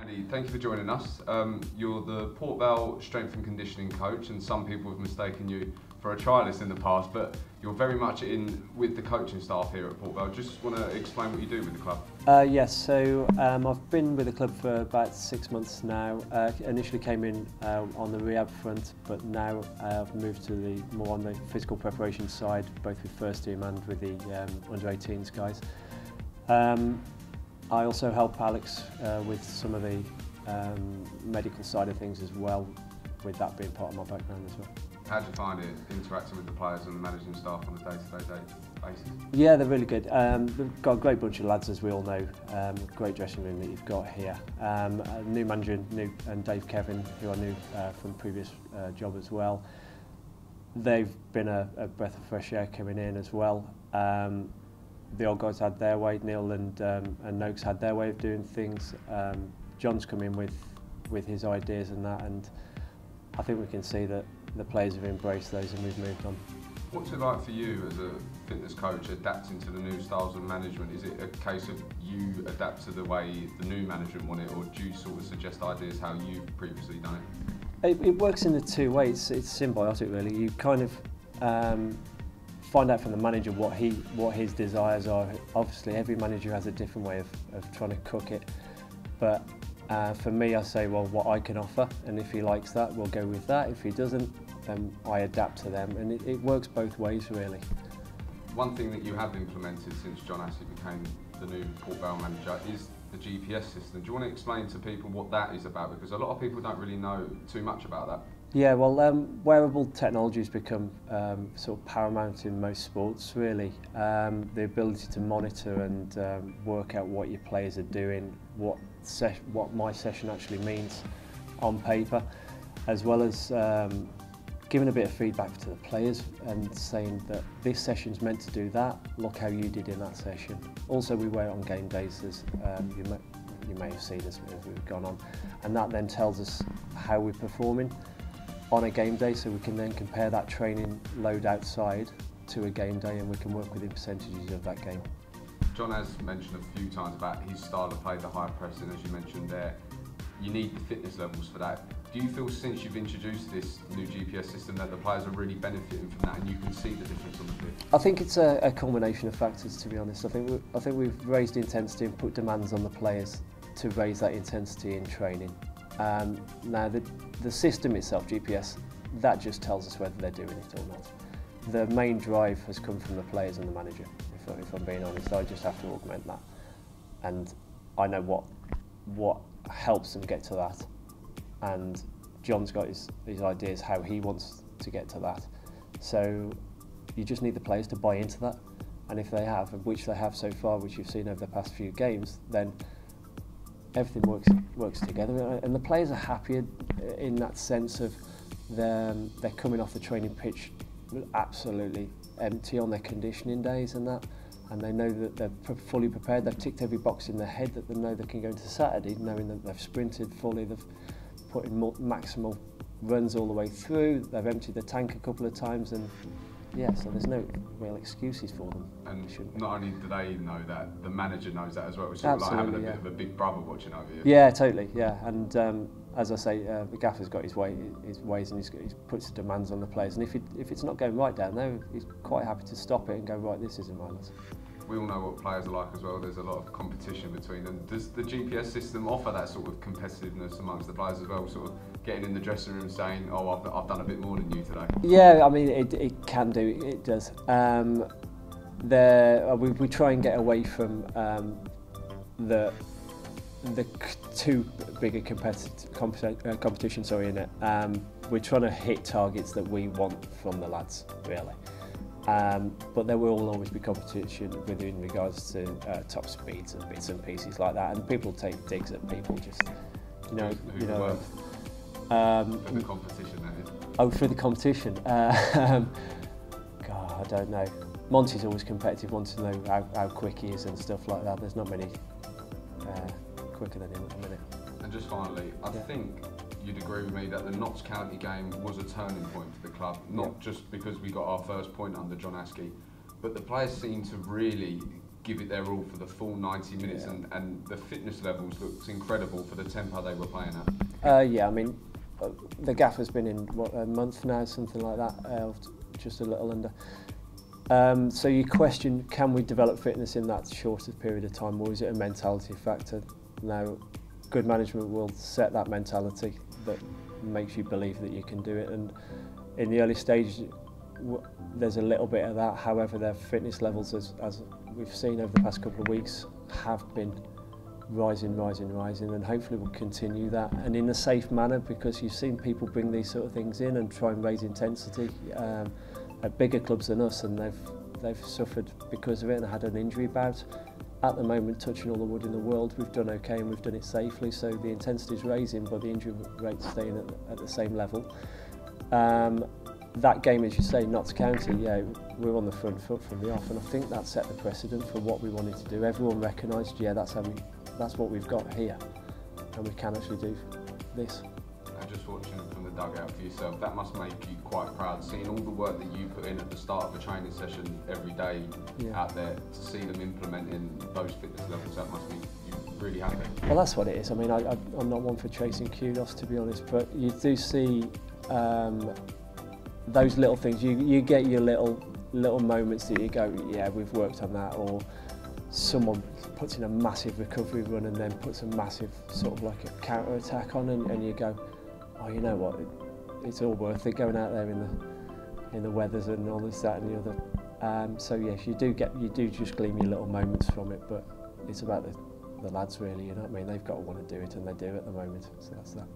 Andy, thank you for joining us. You're the Port Vale strength and conditioning coach, and some people have mistaken you for a trialist in the past, but you're very much in with the coaching staff here at Port Vale. Just want to explain what you do with the club. Yes, so I've been with the club for about 6 months now. Initially came in on the rehab front, but now I've moved to the more on the physical preparation side, both with first team and with the under-18s guys. I also help Alex with some of the medical side of things as well, with that being part of my background as well. How do you find it interacting with the players and the managing staff on a day-to-day basis? Yeah, they're really good. We've got a great bunch of lads, as we all know. Great dressing room that you've got here. A new manager, and Dave Kevin, who I knew from previous job as well. They've been a breath of fresh air coming in as well. The old guys had their way. Neil and Noakes had their way of doing things. John's come in with his ideas and that, and I think we can see that the players have embraced those and we've moved on. What's it like for you as a fitness coach adapting to the new styles of management? Is it a case of you adapt to the way the new management want it, or do you sort of suggest ideas how you've previously done it? It works in the two ways. It's symbiotic really. You kind of find out from the manager what his desires are. Obviously every manager has a different way of trying to cook it, but for me I say, well, what I can offer, and if he likes that we'll go with that. If he doesn't, then I adapt to them, and it works both ways really. One thing that you have implemented since John Ashley became the new Port Vale manager is the GPS system. Do you want to explain to people what that is about, because a lot of people don't really know too much about that? Yeah, well, wearable technology has become sort of paramount in most sports, really. The ability to monitor and work out what your players are doing, what my session actually means on paper, as well as giving a bit of feedback to the players and saying that this session's meant to do that, look how you did in that session. Also, we wear it on game days, as you may have seen as we've gone on, and that then tells us how we're performing on a game day, so we can then compare that training load outside to a game day, and we can work within percentages of that game. John has mentioned a few times about his style of play, the high pressing, as you mentioned there. You need the fitness levels for that. Do you feel since you've introduced this new GPS system that the players are really benefiting from that, and you can see the difference on the pitch? I think it's a combination of factors, to be honest. I think we've raised intensity and put demands on the players to raise that intensity in training. Now the system itself, GPS, that just tells us whether they're doing it or not. The main drive has come from the players and the manager, if I'm being honest. I just have to augment that, and I know what helps them get to that, and John's got his ideas how he wants to get to that. So you just need the players to buy into that, and if they have, which they have so far, which you've seen over the past few games, then everything works together, and the players are happier in that sense of they're coming off the training pitch absolutely empty on their conditioning days and that, and they know that they're fully prepared. They've ticked every box in their head that they know they can go into Saturday, knowing that they've sprinted fully, they've put in maximal runs all the way through, they've emptied the tank a couple of times, and yeah, so there's no real excuses for them. And not only do they know that, the manager knows that as well. It's sort of like having a bit of a big brother watching over you. Yeah, totally, yeah. And as I say, the gaffer's got his ways, and he puts the demands on the players. And if it's not going right down there, he's quite happy to stop it and go, right, this isn't right. We all know what players are like as well. There's a lot of competition between them. Does the GPS system offer that sort of competitiveness amongst the players as well, sort of getting in the dressing room saying, oh, I've done a bit more than you today? Yeah, I mean, it can do, it does. We try and get away from the too big a competition, in it. We're trying to hit targets that we want from the lads, really. But there will always be competition in regards to top speeds and bits and pieces like that, and people take digs at people just, For the competition, that is. Oh, for the competition. God, I don't know. Monty's always competitive, wants to know how quick he is and stuff like that. There's not many quicker than him at the minute. And just finally, I think you'd agree with me that the Notts County game was a turning point for the club, not just because we got our first point under John Askey, but the players seemed to really give it their all for the full 90 minutes, Yeah. and the fitness levels looked incredible for the tempo they were playing at. Yeah, I mean, the gaffer's been in, what, a month now, something like that, just a little under. So you question, can we develop fitness in that shorter period of time, or is it a mentality factor? Now, good management will set that mentality that makes you believe that you can do it, and in the early stages there's a little bit of that. However, their fitness levels, as we've seen over the past couple of weeks, have been rising, and hopefully we'll continue that, and in a safe manner, because you've seen people bring these sort of things in and try and raise intensity at bigger clubs than us, and they've suffered because of it and had an injury bout. At the moment, touching all the wood in the world, we've done okay and we've done it safely, so the intensity is raising but the injury rate's staying at the same level. That game, as you say, Notts County, yeah, we're on the front foot from the off, and I think that set the precedent for what we wanted to do. Everyone recognised, yeah, that's what we've got here, and we can actually do this. And just watching it from the dugout for yourself, that must make you quite proud, seeing all the work that you put in at the start of a training session every day out there, to see them implementing those fitness levels. That must make you really happy. Well, that's what it is. I mean, I'm not one for chasing kudos, to be honest, but you do see those little things. You get your little moments that you go, yeah, we've worked on that, or someone puts in a massive recovery run and then puts a massive sort of like a counter attack on, and you go, oh, you know what, it's all worth it going out there in the weathers and all this, that and the other. So yes, you do just glean your little moments from it, but it's about the lads really, you know what I mean? They've got to want to do it, and they do at the moment, so that's that.